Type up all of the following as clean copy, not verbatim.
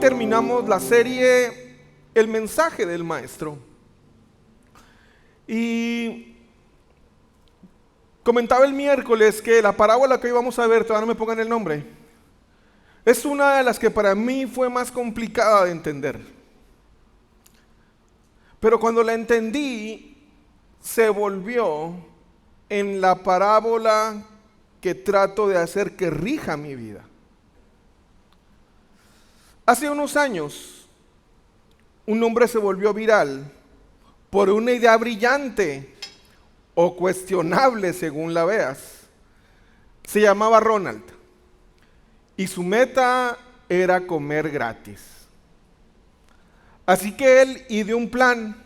terminamos la serie El mensaje del maestro. Y comentaba el miércoles que la parábola que hoy vamos a ver, todavía no me pongan el nombre, es una de las que para mí fue más complicada de entender. Pero cuando la entendí, se volvió en la parábola que trato de hacer que rija mi vida. Hace unos años, un hombre se volvió viral por una idea brillante o cuestionable según la veas. Se llamaba Ronald y su meta era comer gratis. Así que él ideó un plan.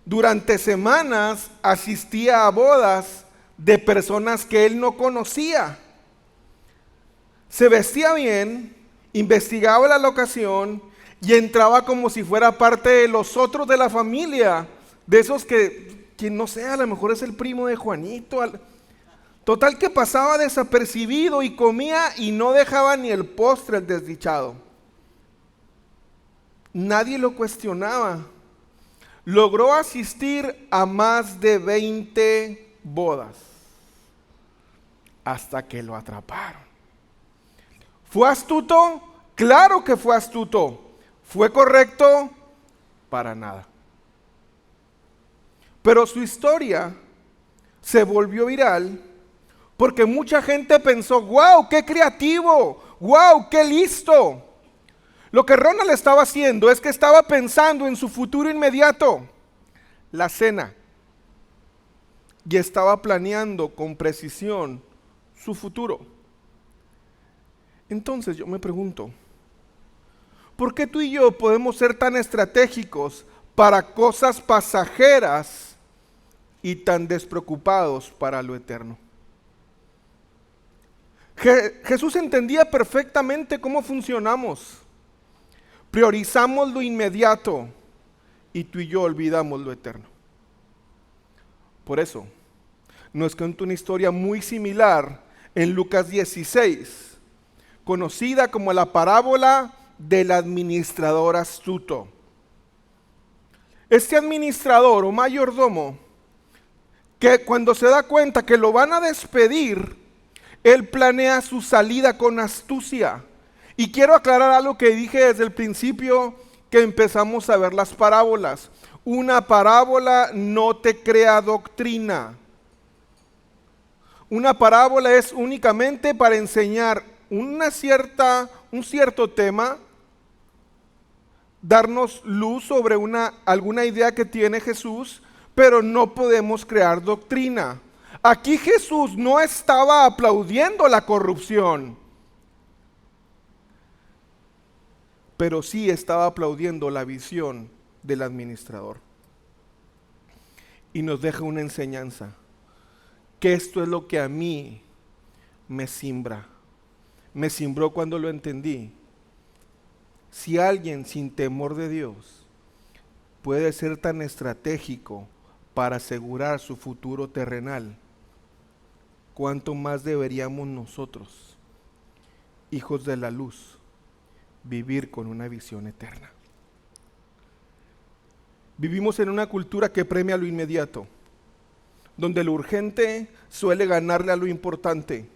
Durante semanas asistía a bodas de personas que él no conocía. Se vestía bien, investigaba la locación y entraba como si fuera parte de los otros de la familia, de esos que no sé, a lo mejor es el primo de Juanito. Total que pasaba desapercibido y comía y no dejaba ni el postre el desdichado. Nadie lo cuestionaba. Logró asistir a más de 20 bodas hasta que lo atraparon. ¿Fue astuto? Claro que fue astuto. ¿Fue correcto? Para nada. Pero su historia se volvió viral porque mucha gente pensó, ¡wow, qué creativo! ¡Wow, qué listo! Lo que Ronald estaba haciendo es que estaba pensando en su futuro inmediato, la cena, y estaba planeando con precisión su futuro. Entonces yo me pregunto, ¿por qué tú y yo podemos ser tan estratégicos para cosas pasajeras y tan despreocupados para lo eterno? Jesús entendía perfectamente cómo funcionamos. Priorizamos lo inmediato y tú y yo olvidamos lo eterno. Por eso, nos cuenta una historia muy similar en Lucas 16, conocida como la parábola del administrador astuto. Este administrador o mayordomo, que cuando se da cuenta que lo van a despedir, él planea su salida con astucia. Y quiero aclarar algo que dije desde el principio que empezamos a ver las parábolas. Una parábola no te crea doctrina. Una parábola es únicamente para enseñar un cierto tema, darnos luz sobre alguna idea que tiene Jesús, pero no podemos crear doctrina. Aquí Jesús no estaba aplaudiendo la corrupción, pero sí estaba aplaudiendo la visión del administrador. Y nos deja una enseñanza, que esto es lo que a mí me simbra. Me simbró cuando lo entendí. Si alguien sin temor de Dios puede ser tan estratégico para asegurar su futuro terrenal, ¿cuánto más deberíamos nosotros, hijos de la luz, vivir con una visión eterna? Vivimos en una cultura que premia lo inmediato, donde lo urgente suele ganarle a lo importante.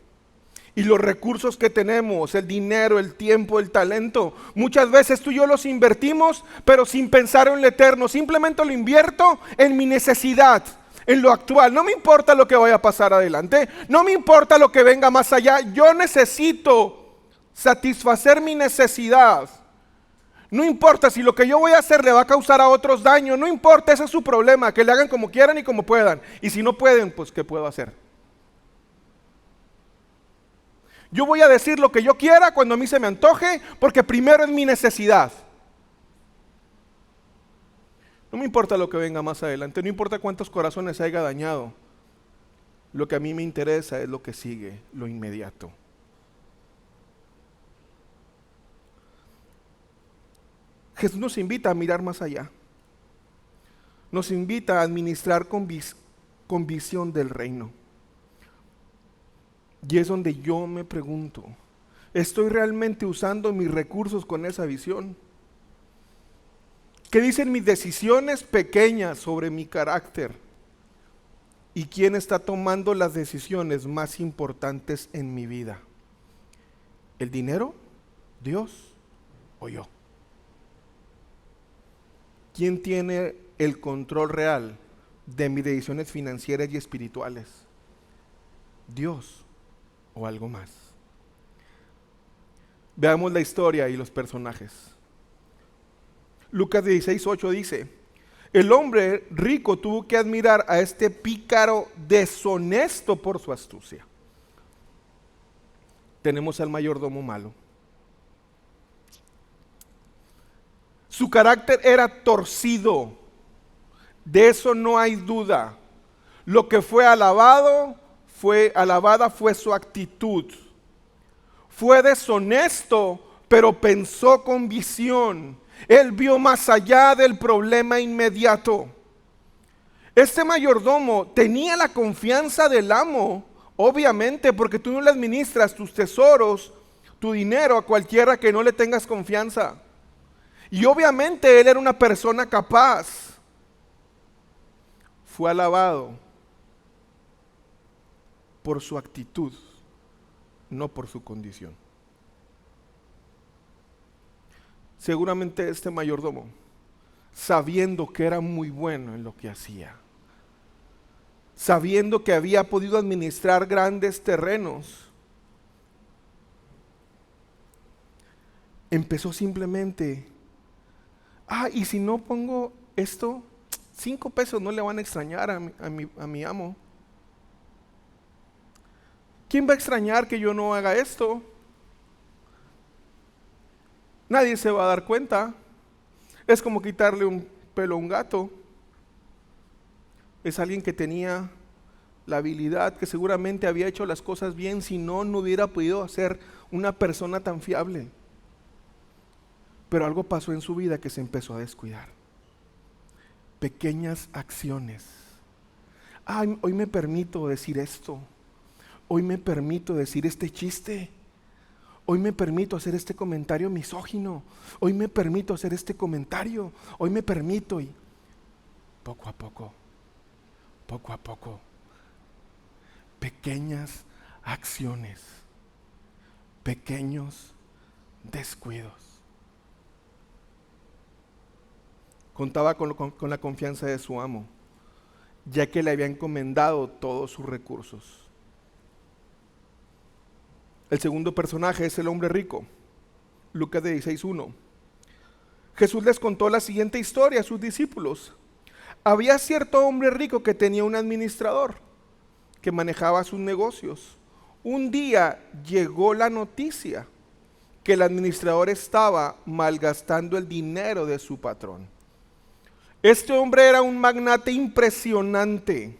Y los recursos que tenemos, el dinero, el tiempo, el talento, muchas veces tú y yo los invertimos, pero sin pensar en lo eterno. Simplemente lo invierto en mi necesidad, en lo actual. No me importa lo que vaya a pasar adelante, no me importa lo que venga más allá. Yo necesito satisfacer mi necesidad. No importa si lo que yo voy a hacer le va a causar a otros daño, no importa, ese es su problema, que le hagan como quieran y como puedan. Y si no pueden, pues ¿qué puedo hacer? Yo voy a decir lo que yo quiera cuando a mí se me antoje, porque primero es mi necesidad. No me importa lo que venga más adelante, no importa cuántos corazones haya dañado. Lo que a mí me interesa es lo que sigue, lo inmediato. Jesús nos invita a mirar más allá. Nos invita a administrar con visión del reino. Y es donde yo me pregunto, ¿estoy realmente usando mis recursos con esa visión? ¿Qué dicen mis decisiones pequeñas sobre mi carácter? ¿Y quién está tomando las decisiones más importantes en mi vida? ¿El dinero, Dios o yo? ¿Quién tiene el control real de mis decisiones financieras y espirituales? ¿Dios o algo más? Veamos la historia y los personajes. Lucas 16:8 dice: el hombre rico tuvo que admirar a este pícaro deshonesto por su astucia. Tenemos al mayordomo malo. Su carácter era torcido, de eso no hay duda. Lo que fue alabada fue su actitud. Fue deshonesto, pero pensó con visión. Él vio más allá del problema inmediato. Este mayordomo tenía la confianza del amo, obviamente, porque tú no le administras tus tesoros, tu dinero a cualquiera que no le tengas confianza. Y obviamente él era una persona capaz. Fue alabado por su actitud, no por su condición. Seguramente este mayordomo, sabiendo que era muy bueno en lo que hacía, sabiendo que había podido administrar grandes terrenos, empezó simplemente, y si no pongo esto, 5 pesos no le van a extrañar a mi amo. ¿Quién va a extrañar que yo no haga esto? Nadie se va a dar cuenta. Es como quitarle un pelo a un gato. Es alguien que tenía la habilidad, que seguramente había hecho las cosas bien, si no, no hubiera podido ser una persona tan fiable. Pero algo pasó en su vida que se empezó a descuidar. Pequeñas acciones. Hoy me permito decir esto. Hoy me permito decir este chiste. Hoy me permito hacer este comentario misógino. Hoy me permito hacer este comentario. Hoy me permito. Y poco a poco, pequeñas acciones, pequeños descuidos. Contaba con la confianza de su amo, ya que le había encomendado todos sus recursos. El segundo personaje es el hombre rico. Lucas 16:1. Jesús les contó la siguiente historia a sus discípulos. Había cierto hombre rico que tenía un administrador que manejaba sus negocios. Un día llegó la noticia que el administrador estaba malgastando el dinero de su patrón. Este hombre era un magnate impresionante,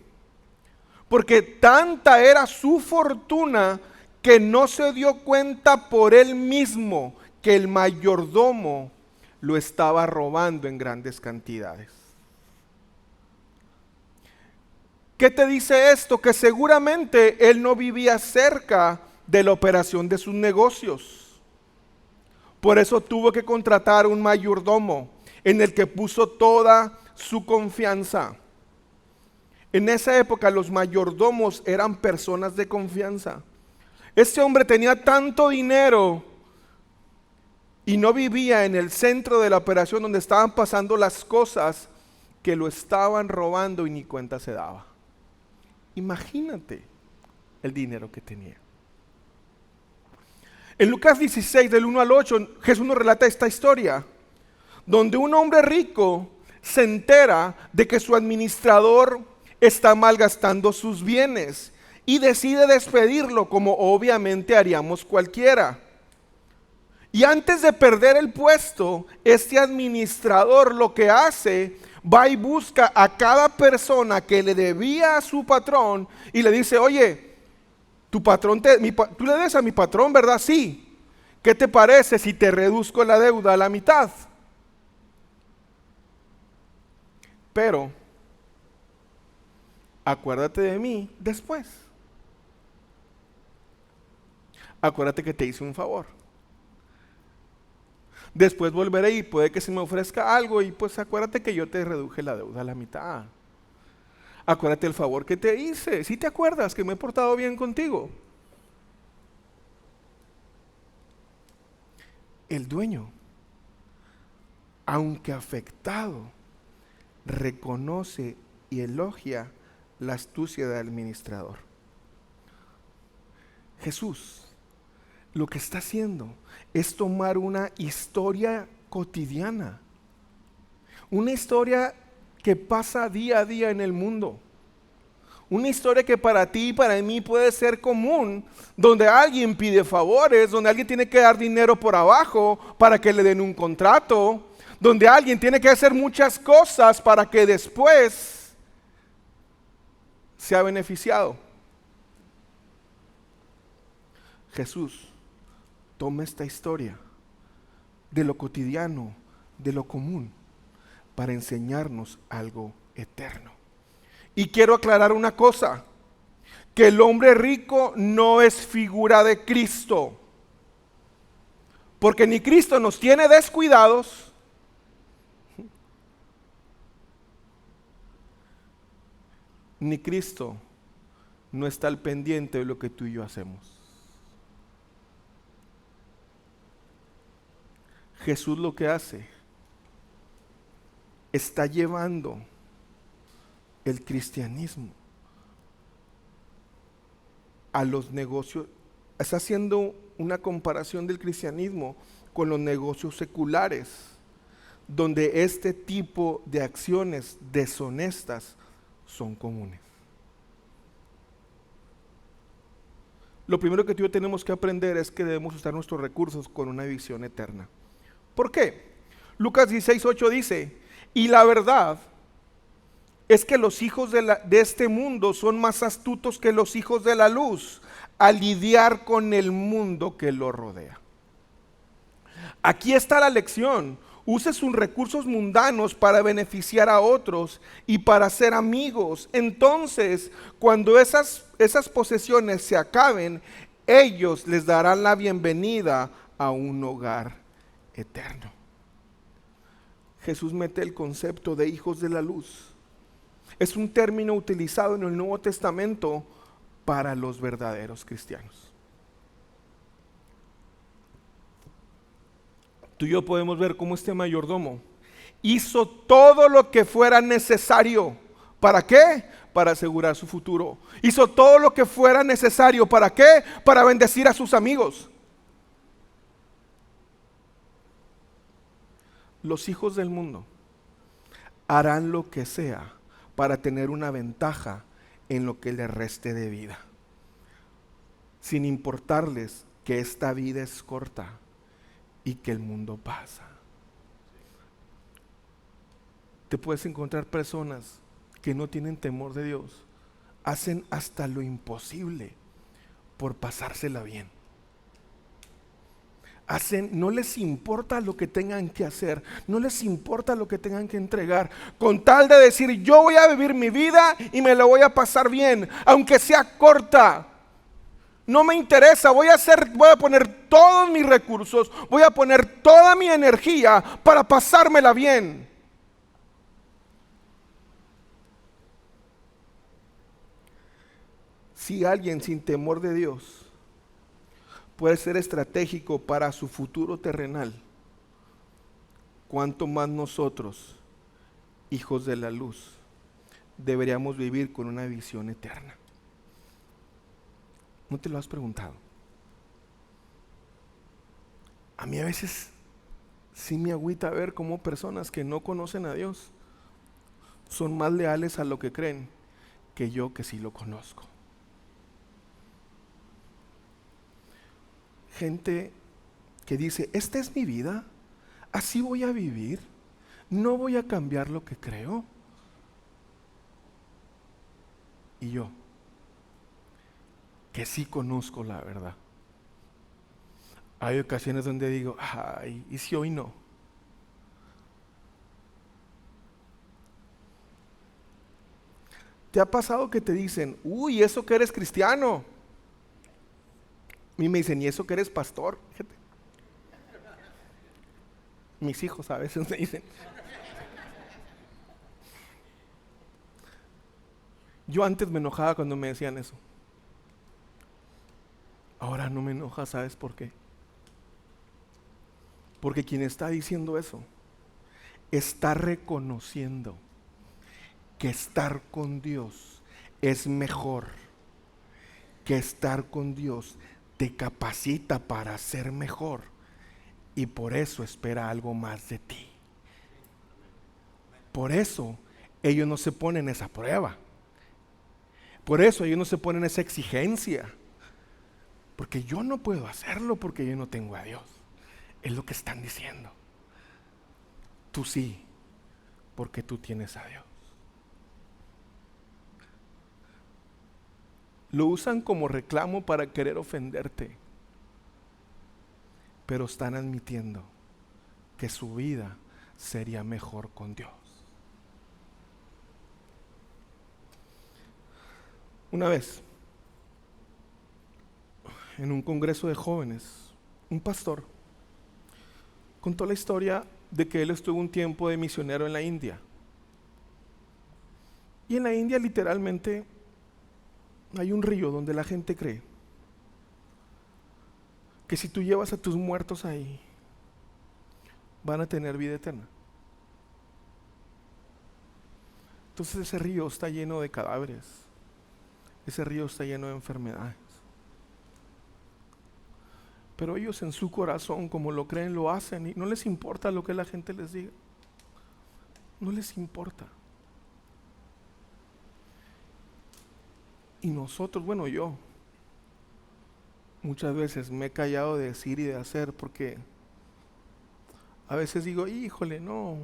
porque tanta era su fortuna que no se dio cuenta por él mismo que el mayordomo lo estaba robando en grandes cantidades. ¿Qué te dice esto? Que seguramente él no vivía cerca de la operación de sus negocios. Por eso tuvo que contratar un mayordomo en el que puso toda su confianza. En esa época los mayordomos eran personas de confianza. Este hombre tenía tanto dinero y no vivía en el centro de la operación donde estaban pasando las cosas, que lo estaban robando y ni cuenta se daba. Imagínate el dinero que tenía. En Lucas 16, del 1 al 8, Jesús nos relata esta historia, donde un hombre rico se entera de que su administrador está malgastando sus bienes y decide despedirlo, como obviamente haríamos cualquiera. Y antes de perder el puesto, este administrador lo que hace, va y busca a cada persona que le debía a su patrón y le dice: oye, tú le debes a mi patrón, ¿verdad? Sí. ¿Qué te parece si te reduzco la deuda a la mitad? Pero acuérdate de mí después. Acuérdate que te hice un favor. Después volveré y puede que se me ofrezca algo y pues acuérdate que yo te reduje la deuda a la mitad. Acuérdate el favor que te hice. ¿Sí te acuerdas que me he portado bien contigo? El dueño, aunque afectado, reconoce y elogia la astucia del administrador. Jesús lo que está haciendo es tomar una historia cotidiana, una historia que pasa día a día en el mundo, una historia que para ti y para mí puede ser común, donde alguien pide favores, donde alguien tiene que dar dinero por abajo para que le den un contrato, donde alguien tiene que hacer muchas cosas para que después sea beneficiado. Jesús toma esta historia de lo cotidiano, de lo común, para enseñarnos algo eterno. Y quiero aclarar una cosa, que el hombre rico no es figura de Cristo, porque ni Cristo nos tiene descuidados, ni Cristo no está al pendiente de lo que tú y yo hacemos. Jesús lo que hace, está llevando el cristianismo a los negocios, está haciendo una comparación del cristianismo con los negocios seculares, donde este tipo de acciones deshonestas son comunes. Lo primero que tú y yo tenemos que aprender es que debemos usar nuestros recursos con una visión eterna. ¿Por qué? Lucas 16:8 dice, y la verdad es que los hijos de este mundo son más astutos que los hijos de la luz al lidiar con el mundo que lo rodea. Aquí está la lección. Use sus recursos mundanos para beneficiar a otros y para ser amigos. Entonces, cuando esas posesiones se acaben, ellos les darán la bienvenida a un hogar eterno. Jesús mete el concepto de hijos de la luz. Es un término utilizado en el Nuevo Testamento para los verdaderos cristianos. Tú y yo podemos ver cómo este mayordomo hizo todo lo que fuera necesario. ¿Para qué? Para asegurar su futuro. Hizo todo lo que fuera necesario. ¿Para qué? Para bendecir a sus amigos. Los hijos del mundo harán lo que sea para tener una ventaja en lo que les reste de vida, sin importarles que esta vida es corta y que el mundo pasa. Te puedes encontrar personas que no tienen temor de Dios, hacen hasta lo imposible por pasársela bien. No les importa lo que tengan que hacer, no les importa lo que tengan que entregar, con tal de decir yo voy a vivir mi vida y me la voy a pasar bien, aunque sea corta. No me interesa, voy a poner todos mis recursos, voy a poner toda mi energía para pasármela bien. Si alguien sin temor de Dios puede ser estratégico para su futuro terrenal, cuánto más nosotros, hijos de la luz, deberíamos vivir con una visión eterna. ¿No te lo has preguntado? A mí a veces sí me agüita ver cómo personas que no conocen a Dios son más leales a lo que creen que yo, que sí lo conozco. Gente que dice, esta es mi vida, así voy a vivir, no voy a cambiar lo que creo. Y yo, que sí conozco la verdad. Hay ocasiones donde digo, ay, ¿y si hoy no? ¿Te ha pasado que te dicen, uy, eso que eres cristiano? A mí me dicen, ¿y eso que eres pastor? Fíjate. Mis hijos a veces me dicen. Yo antes me enojaba cuando me decían eso. Ahora no me enoja, ¿sabes por qué? Porque quien está diciendo eso está reconociendo que estar con Dios es mejor, que estar con Dios te capacita para ser mejor y por eso espera algo más de ti. Por eso ellos no se ponen esa prueba. Por eso ellos no se ponen esa exigencia. Porque yo no puedo hacerlo porque yo no tengo a Dios. Es lo que están diciendo. Tú sí, porque tú tienes a Dios. Lo usan como reclamo para querer ofenderte. Pero están admitiendo que su vida sería mejor con Dios. Una vez, en un congreso de jóvenes, un pastor contó la historia de que él estuvo un tiempo de misionero en la India. Y en la India literalmente hay un río donde la gente cree que si tú llevas a tus muertos ahí, van a tener vida eterna. Entonces ese río está lleno de cadáveres. Ese río está lleno de enfermedades. Pero ellos en su corazón, como lo creen, lo hacen y no les importa lo que la gente les diga. No les importa. Y nosotros, bueno, yo muchas veces me he callado de decir y de hacer porque a veces digo, híjole, no,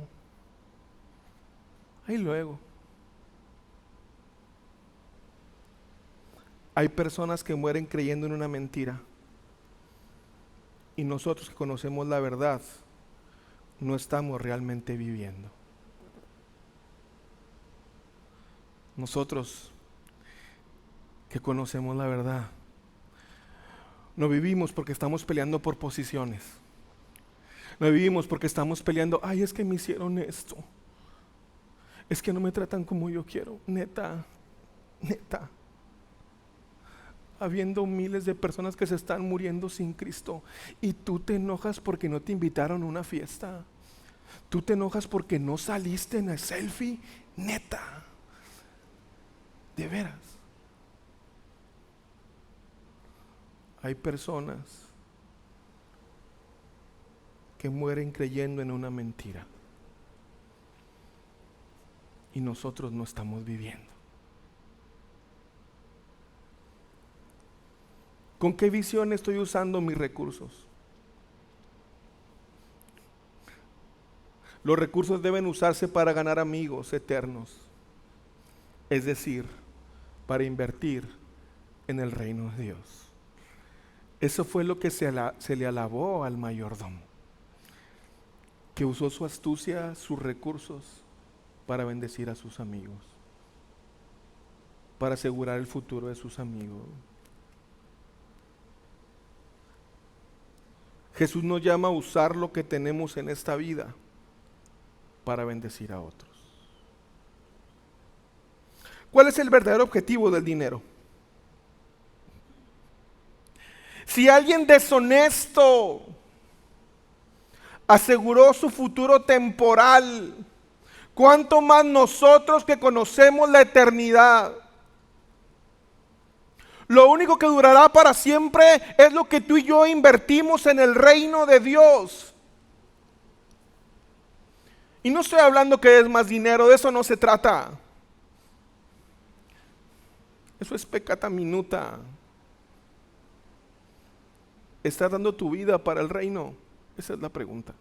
ahí luego. Hay personas que mueren creyendo en una mentira. Y nosotros que conocemos la verdad, no estamos realmente viviendo. Nosotros que conocemos la verdad, no vivimos porque estamos peleando por posiciones. No vivimos porque estamos peleando, ay, es que me hicieron esto. Es que no me tratan como yo quiero. Neta. Habiendo miles de personas que se están muriendo sin Cristo y tú te enojas porque no te invitaron a una fiesta. Tú te enojas porque no saliste en el selfie. Neta, de veras. Hay personas que mueren creyendo en una mentira y nosotros no estamos viviendo. ¿Con qué visión estoy usando mis recursos? Los recursos deben usarse para ganar amigos eternos, es decir, para invertir en el reino de Dios. Eso fue lo que se le alabó al mayordomo, que usó su astucia, sus recursos para bendecir a sus amigos, para asegurar el futuro de sus amigos. Jesús nos llama a usar lo que tenemos en esta vida para bendecir a otros. ¿Cuál es el verdadero objetivo del dinero? Si alguien deshonesto aseguró su futuro temporal, ¿cuánto más nosotros que conocemos la eternidad? Lo único que durará para siempre es lo que tú y yo invertimos en el reino de Dios. Y no estoy hablando que es más dinero, de eso no se trata. Eso es peccata minuta. ¿Estás dando tu vida para el reino? Esa es la pregunta.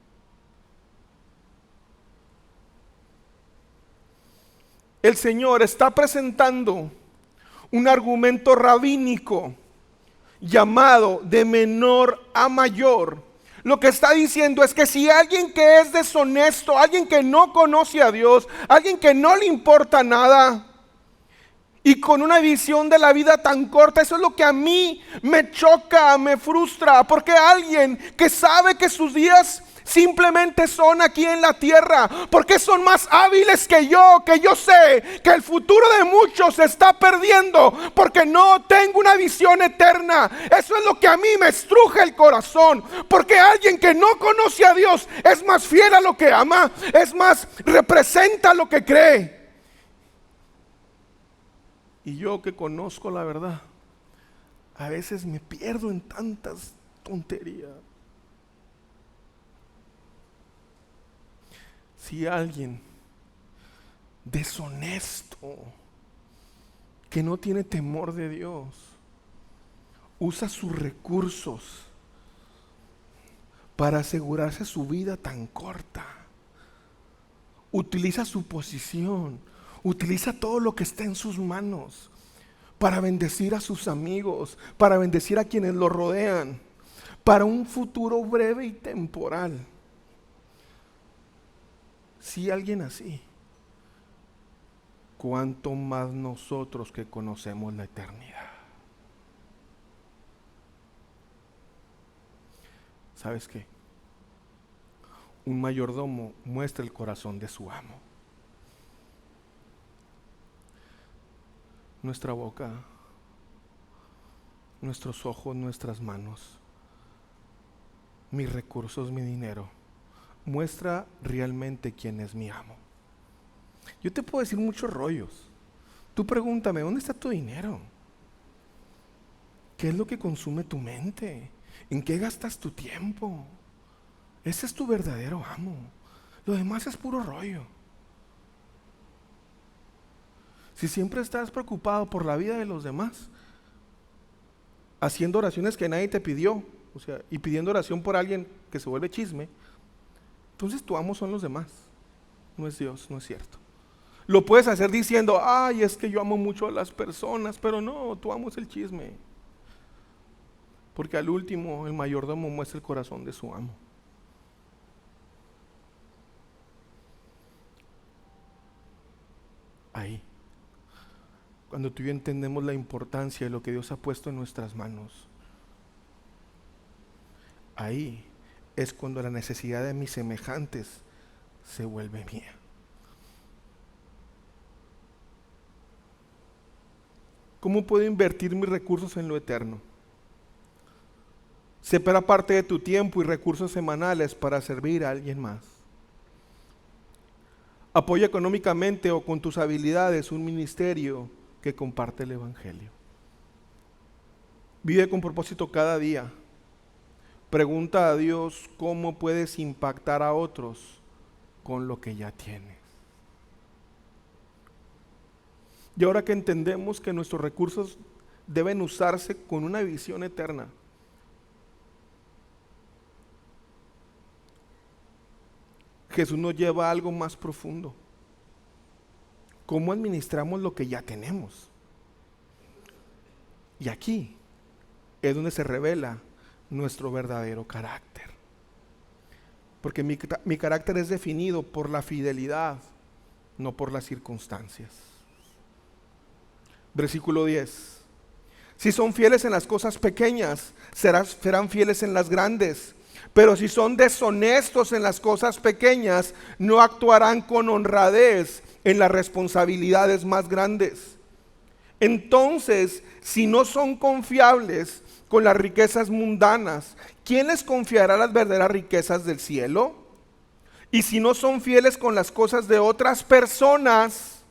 El Señor está presentando un argumento rabínico llamado de menor a mayor. Lo que está diciendo es que si alguien que es deshonesto, alguien que no conoce a Dios, alguien que no le importa nada y con una visión de la vida tan corta, eso es lo que a mí me choca, me frustra, porque alguien que sabe que sus días simplemente son aquí en la tierra, porque son más hábiles que yo sé que el futuro de muchos se está perdiendo, porque no tengo una visión eterna. Eso es lo que a mí me estruje el corazón, porque alguien que no conoce a Dios es más fiel a lo que ama, es más, representa lo que cree. Y yo que conozco la verdad, a veces me pierdo en tantas tonterías. Si alguien deshonesto, que no tiene temor de Dios, usa sus recursos para asegurarse su vida tan corta, utiliza su posición, utiliza todo lo que está en sus manos para bendecir a sus amigos, para bendecir a quienes lo rodean, para un futuro breve y temporal. Si alguien así, cuánto más nosotros que conocemos la eternidad. ¿Sabes qué? Un mayordomo muestra el corazón de su amo. Nuestra boca, nuestros ojos, nuestras manos, mis recursos, mi dinero, muestra realmente quién es mi amo. Yo te puedo decir muchos rollos. Tú pregúntame, ¿dónde está tu dinero? ¿Qué es lo que consume tu mente? ¿En qué gastas tu tiempo? Ese es tu verdadero amo. Lo demás es puro rollo. Si siempre estás preocupado por la vida de los demás, haciendo oraciones que nadie te pidió, y pidiendo oración por alguien que se vuelve chisme, entonces tu amo son los demás, no es Dios, no es cierto. Lo puedes hacer diciendo, ay, es que yo amo mucho a las personas, pero no, tu amo es el chisme. Porque al último el mayordomo muestra el corazón de su amo. Ahí, cuando tú y yo entendemos la importancia de lo que Dios ha puesto en nuestras manos, ahí es cuando la necesidad de mis semejantes se vuelve mía. ¿Cómo puedo invertir mis recursos en lo eterno? Separa parte de tu tiempo y recursos semanales para servir a alguien más. Apoya económicamente o con tus habilidades un ministerio que comparte el evangelio. Vive con propósito cada día. Pregunta a Dios cómo puedes impactar a otros con lo que ya tienes. Y ahora que entendemos que nuestros recursos deben usarse con una visión eterna, Jesús nos lleva a algo más profundo. ¿Cómo administramos lo que ya tenemos? Y aquí es donde se revela nuestro verdadero carácter. Porque mi carácter es definido por la fidelidad, no por las circunstancias. Versículo 10. Si son fieles en las cosas pequeñas, serán fieles en las grandes. Pero si son deshonestos en las cosas pequeñas, no actuarán con honradez en las responsabilidades más grandes. Entonces, si no son confiables con las riquezas mundanas, ¿quién les confiará las verdaderas riquezas del cielo? Y si no son fieles con las cosas de otras personas,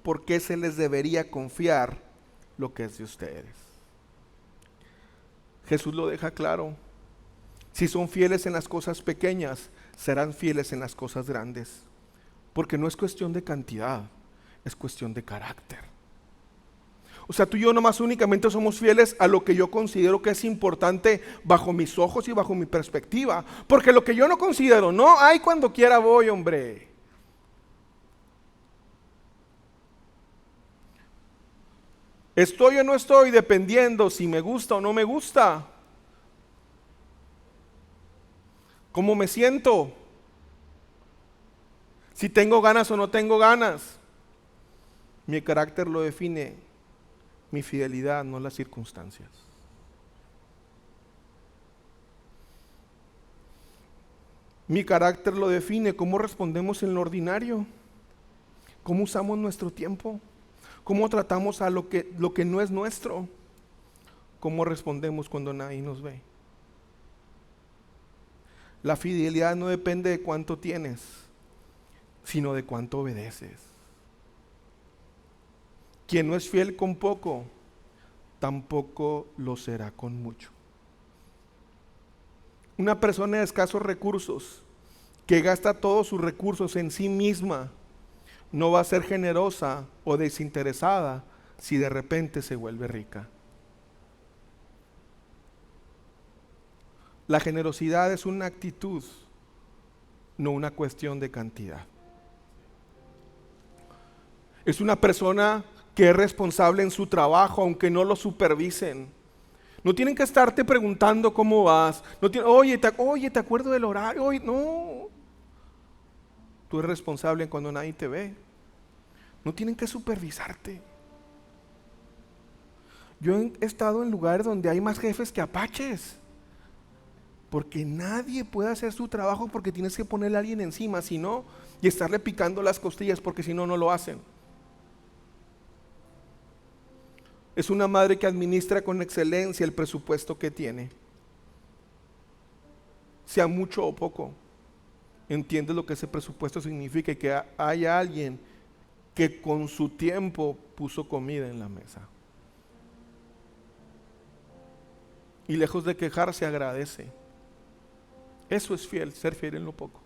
¿por qué se les debería confiar lo que es de ustedes? Jesús lo deja claro. Si son fieles en las cosas pequeñas, serán fieles en las cosas grandes. Porque no es cuestión de cantidad, es cuestión de carácter. O sea, tú y yo nomás únicamente somos fieles a lo que yo considero que es importante bajo mis ojos y bajo mi perspectiva. Porque lo que yo no considero, no, ay, cuando quiera voy, hombre. Estoy o no estoy dependiendo si me gusta o no me gusta. ¿Cómo me siento? Si tengo ganas o no tengo ganas. Mi carácter lo define mi fidelidad, no las circunstancias. Mi carácter lo define cómo respondemos en lo ordinario, cómo usamos nuestro tiempo, cómo tratamos a lo que no es nuestro, cómo respondemos cuando nadie nos ve. La fidelidad no depende de cuánto tienes, sino de cuánto obedeces. Quien no es fiel con poco, tampoco lo será con mucho. Una persona de escasos recursos, que gasta todos sus recursos en sí misma, no va a ser generosa o desinteresada si de repente se vuelve rica. La generosidad es una actitud, no una cuestión de cantidad. Es una persona que es responsable en su trabajo, aunque no lo supervisen. No tienen que estarte preguntando cómo vas. No oye, ¿te acuerdo del horario? Oye, no. Tú eres responsable cuando nadie te ve. No tienen que supervisarte. Yo he estado en lugares donde hay más jefes que apaches. Porque nadie puede hacer su trabajo porque tienes que ponerle a alguien encima, si no, y estarle picando las costillas porque si no, no lo hacen. Es una madre que administra con excelencia el presupuesto que tiene. Sea mucho o poco, entiende lo que ese presupuesto significa y que haya alguien que con su tiempo puso comida en la mesa. Y lejos de quejarse, agradece. Eso es fiel, ser fiel en lo poco.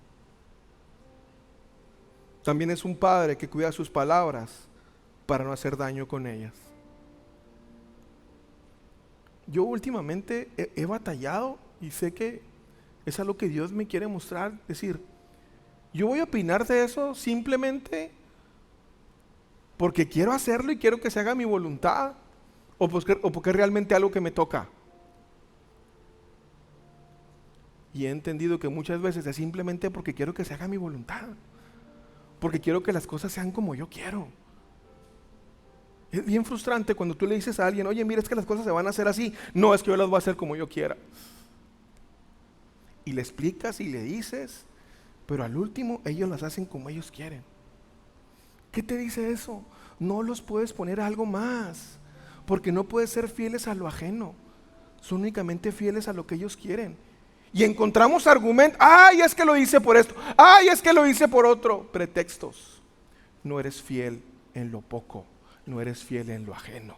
También es un padre que cuida sus palabras para no hacer daño con ellas. Yo últimamente he batallado y sé que es algo que Dios me quiere mostrar. Decir, yo voy a opinar de eso simplemente porque quiero hacerlo y quiero que se haga mi voluntad, o porque es realmente algo que me toca. Y he entendido que muchas veces es simplemente porque quiero que se haga mi voluntad, porque quiero que las cosas sean como yo quiero. Es bien frustrante cuando tú le dices a alguien, oye, mira, es que las cosas se van a hacer así. No, es que yo las voy a hacer como yo quiera. Y le explicas y le dices, pero al último ellos las hacen como ellos quieren. ¿Qué te dice eso? No los puedes poner a algo más, porque no puedes ser fieles a lo ajeno. Son únicamente fieles a lo que ellos quieren. Y encontramos argumentos, ay, es que lo hice por esto, ay, es que lo hice por otro. Pretextos. No eres fiel en lo poco, no eres fiel en lo ajeno.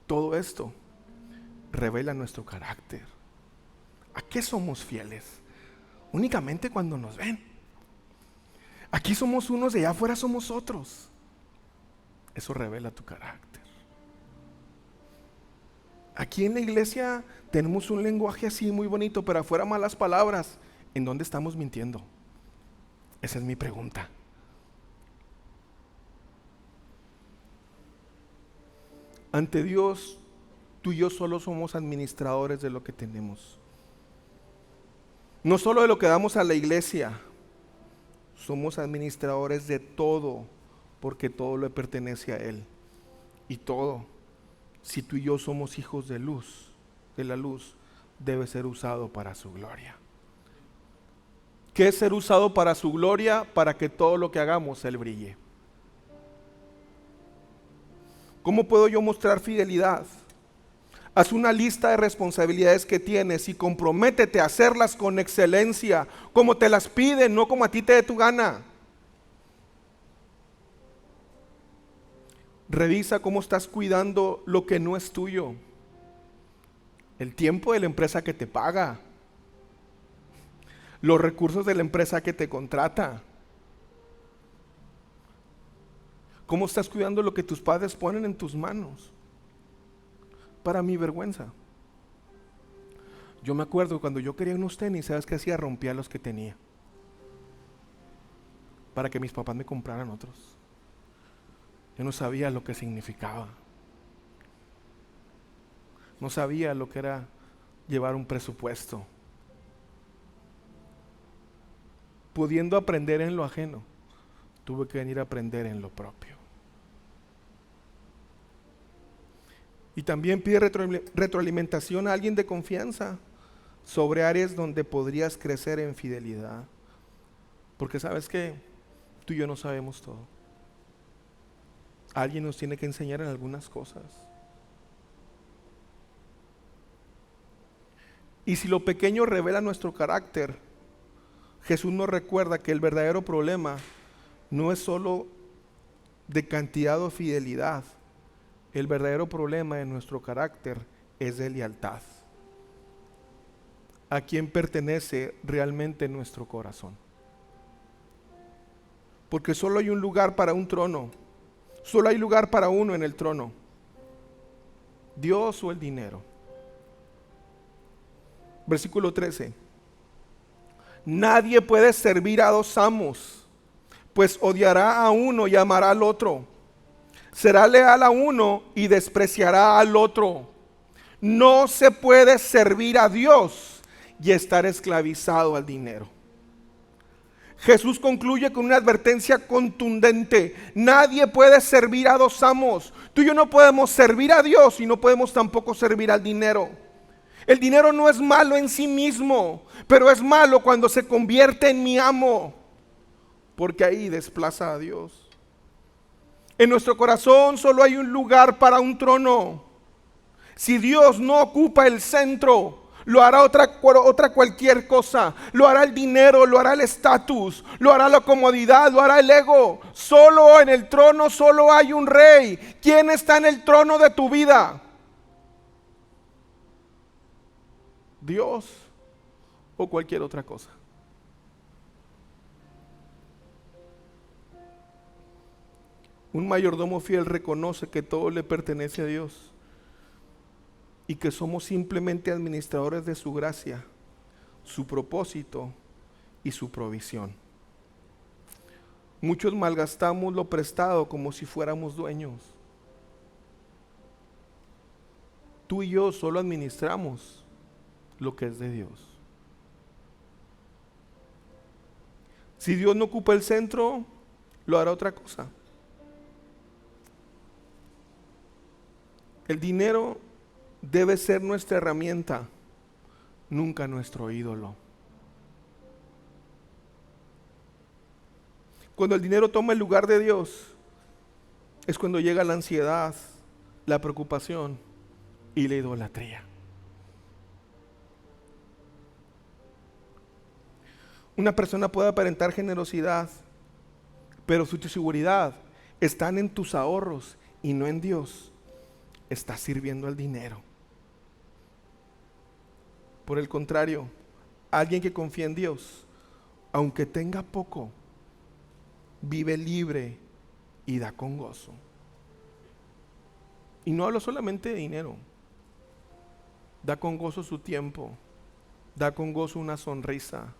Todo esto revela nuestro carácter. ¿A qué somos fieles? Únicamente cuando nos ven. Aquí somos unos y allá afuera somos otros. Eso revela tu carácter. Aquí en la iglesia tenemos un lenguaje así muy bonito, pero afuera malas palabras. ¿En dónde estamos mintiendo? Esa es mi pregunta. Ante Dios, tú y yo solo somos administradores de lo que tenemos. No solo de lo que damos a la iglesia, somos administradores de todo, porque todo le pertenece a Él. Y todo, si tú y yo somos hijos de luz, de la luz, debe ser usado para su gloria. ¿Qué es ser usado para su gloria? Para que todo lo que hagamos Él brille. ¿Cómo puedo yo mostrar fidelidad? Haz una lista de responsabilidades que tienes y comprométete a hacerlas con excelencia, como te las piden, no como a ti te dé tu gana. Revisa cómo estás cuidando lo que no es tuyo. El tiempo de la empresa que te paga, los recursos de la empresa que te contrata. ¿Cómo estás cuidando lo que tus padres ponen en tus manos? Para mi vergüenza. Yo me acuerdo cuando yo quería unos tenis, ¿sabes qué hacía? Rompía los que tenía para que mis papás me compraran otros. Yo no sabía lo que significaba. No sabía lo que era llevar un presupuesto. Pudiendo aprender en lo ajeno, tuve que venir a aprender en lo propio. Y también pide retroalimentación a alguien de confianza sobre áreas donde podrías crecer en fidelidad. Porque sabes que tú y yo no sabemos todo. Alguien nos tiene que enseñar en algunas cosas. Y si lo pequeño revela nuestro carácter, Jesús nos recuerda que el verdadero problema no es solo de cantidad o fidelidad. El verdadero problema de nuestro carácter es de lealtad. ¿A quién pertenece realmente nuestro corazón? Porque solo hay un lugar para un trono. Solo hay lugar para uno en el trono: Dios o el dinero. Versículo 13. Nadie puede servir a dos amos, pues odiará a uno y amará al otro. Será leal a uno y despreciará al otro. No se puede servir a Dios y estar esclavizado al dinero. Jesús concluye con una advertencia contundente: nadie puede servir a dos amos. Tú y yo no podemos servir a Dios y no podemos tampoco servir al dinero. El dinero no es malo en sí mismo, pero es malo cuando se convierte en mi amo, porque ahí desplaza a Dios. En nuestro corazón solo hay un lugar para un trono. Si Dios no ocupa el centro, lo hará otra cualquier cosa. Lo hará el dinero, lo hará el estatus, lo hará la comodidad, lo hará el ego. Solo en el trono solo hay un rey. ¿Quién está en el trono de tu vida? ¿Dios o cualquier otra cosa? Un mayordomo fiel reconoce que todo le pertenece a Dios y que somos simplemente administradores de su gracia, su propósito y su provisión. Muchos malgastamos lo prestado como si fuéramos dueños. Tú y yo solo administramos lo que es de Dios. Si Dios no ocupa el centro, lo hará otra cosa. El dinero debe ser nuestra herramienta, nunca nuestro ídolo. Cuando el dinero toma el lugar de Dios, es cuando llega la ansiedad, la preocupación y la idolatría. Una persona puede aparentar generosidad, pero su seguridad está en tus ahorros y no en Dios. Está sirviendo al dinero. Por el contrario, alguien que confía en Dios, aunque tenga poco, vive libre y da con gozo. Y no hablo solamente de dinero. Da con gozo su tiempo, da con gozo una sonrisa.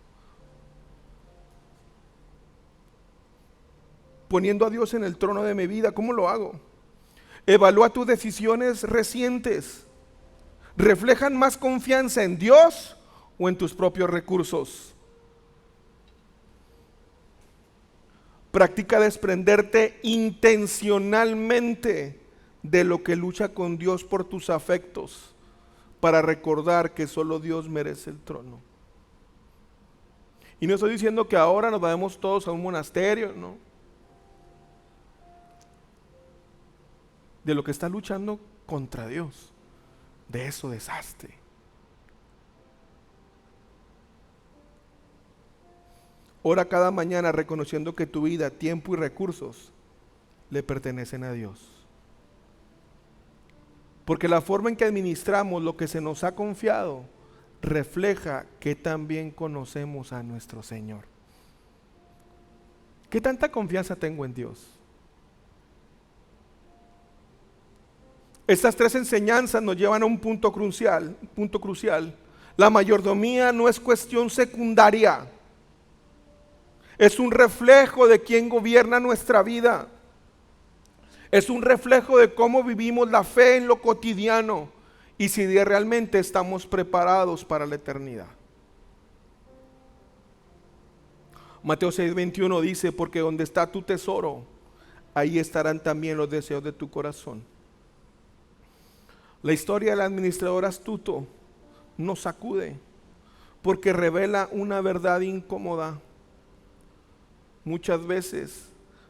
Poniendo a Dios en el trono de mi vida, ¿cómo lo hago? Evalúa tus decisiones recientes. ¿Reflejan más confianza en Dios o en tus propios recursos? Practica desprenderte intencionalmente de lo que lucha con Dios por tus afectos, para recordar que solo Dios merece el trono. Y no estoy diciendo que ahora nos vayamos todos a un monasterio, no. De lo que está luchando contra Dios, de eso deshazte. Ora cada mañana reconociendo que tu vida, tiempo y recursos le pertenecen a Dios. Porque la forma en que administramos lo que se nos ha confiado refleja que también conocemos a nuestro Señor. ¿Qué tanta confianza tengo en Dios? Estas tres enseñanzas nos llevan a un punto crucial. La mayordomía no es cuestión secundaria. Es un reflejo de quién gobierna nuestra vida. Es un reflejo de cómo vivimos la fe en lo cotidiano y si realmente estamos preparados para la eternidad. Mateo 6:21 dice: porque donde está tu tesoro, ahí estarán también los deseos de tu corazón. La historia del administrador astuto nos sacude porque revela una verdad incómoda. Muchas veces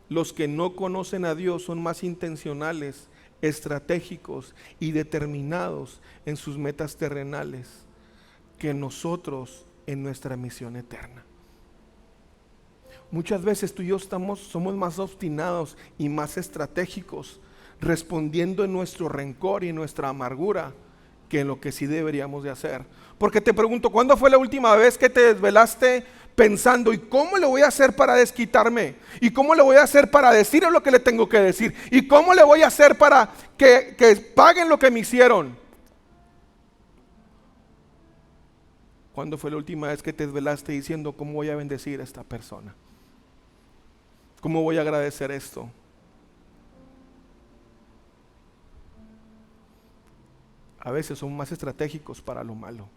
los que no conocen a Dios son más intencionales, estratégicos y determinados en sus metas terrenales que nosotros en nuestra misión eterna. Muchas veces tú y yo somos más obstinados y más estratégicos respondiendo en nuestro rencor y en nuestra amargura que en lo que sí deberíamos de hacer. Porque te pregunto, ¿cuándo fue la última vez que te desvelaste pensando, ¿y cómo le voy a hacer para desquitarme? ¿Y cómo le voy a hacer para decirle lo que le tengo que decir? ¿Y cómo le voy a hacer para que paguen lo que me hicieron? ¿Cuándo fue la última vez que te desvelaste diciendo, ¿cómo voy a bendecir a esta persona? ¿Cómo voy a agradecer esto? A veces son más estratégicos para lo malo.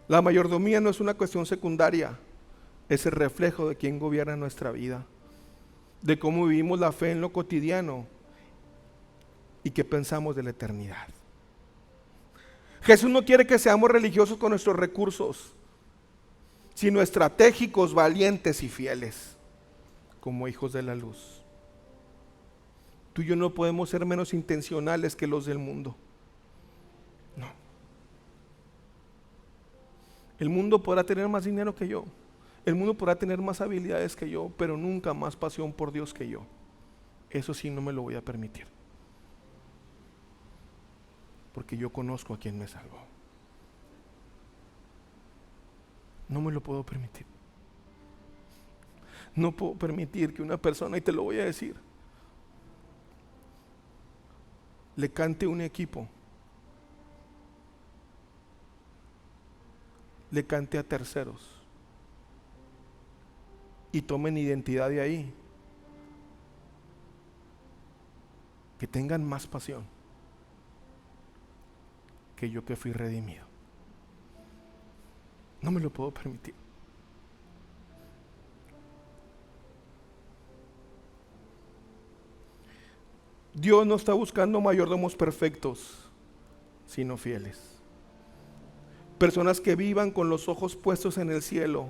La mayordomía no es una cuestión secundaria, es el reflejo de quién gobierna nuestra vida, de cómo vivimos la fe en lo cotidiano y qué pensamos de la eternidad. Jesús no quiere que seamos religiosos con nuestros recursos, sino estratégicos, valientes y fieles, como hijos de la luz. Tú y yo no podemos ser menos intencionales que los del mundo. No. El mundo podrá tener más dinero que yo, el mundo podrá tener más habilidades que yo, pero nunca más pasión por Dios que yo. Eso sí no me lo voy a permitir, porque yo conozco a quien me salvó. No me lo puedo permitir. No puedo permitir que una persona, y te lo voy a decir, le cante un equipo, le cante a terceros y tomen identidad de ahí, que tengan más pasión que yo que fui redimido. No me lo puedo permitir. Dios no está buscando mayordomos perfectos, sino fieles. Personas que vivan con los ojos puestos en el cielo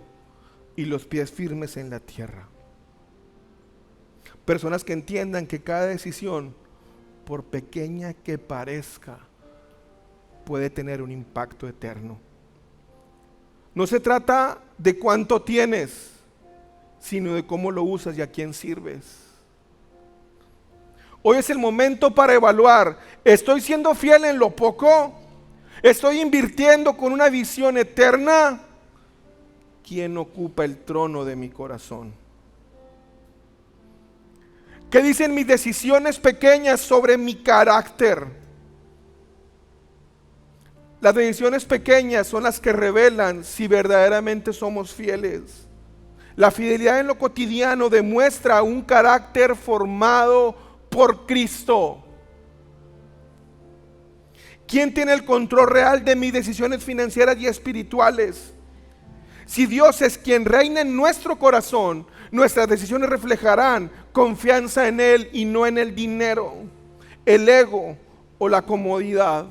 y los pies firmes en la tierra. Personas que entiendan que cada decisión, por pequeña que parezca, puede tener un impacto eterno. No se trata de cuánto tienes, sino de cómo lo usas y a quién sirves. Hoy es el momento para evaluar, ¿estoy siendo fiel en lo poco? ¿Estoy invirtiendo con una visión eterna? ¿Quién ocupa el trono de mi corazón? ¿Qué dicen mis decisiones pequeñas sobre mi carácter? Las decisiones pequeñas son las que revelan si verdaderamente somos fieles. La fidelidad en lo cotidiano demuestra un carácter formado por Cristo. ¿Quién tiene el control real de mis decisiones financieras y espirituales? Si Dios es quien reina en nuestro corazón, nuestras decisiones reflejarán confianza en Él y no en el dinero, el ego o la comodidad.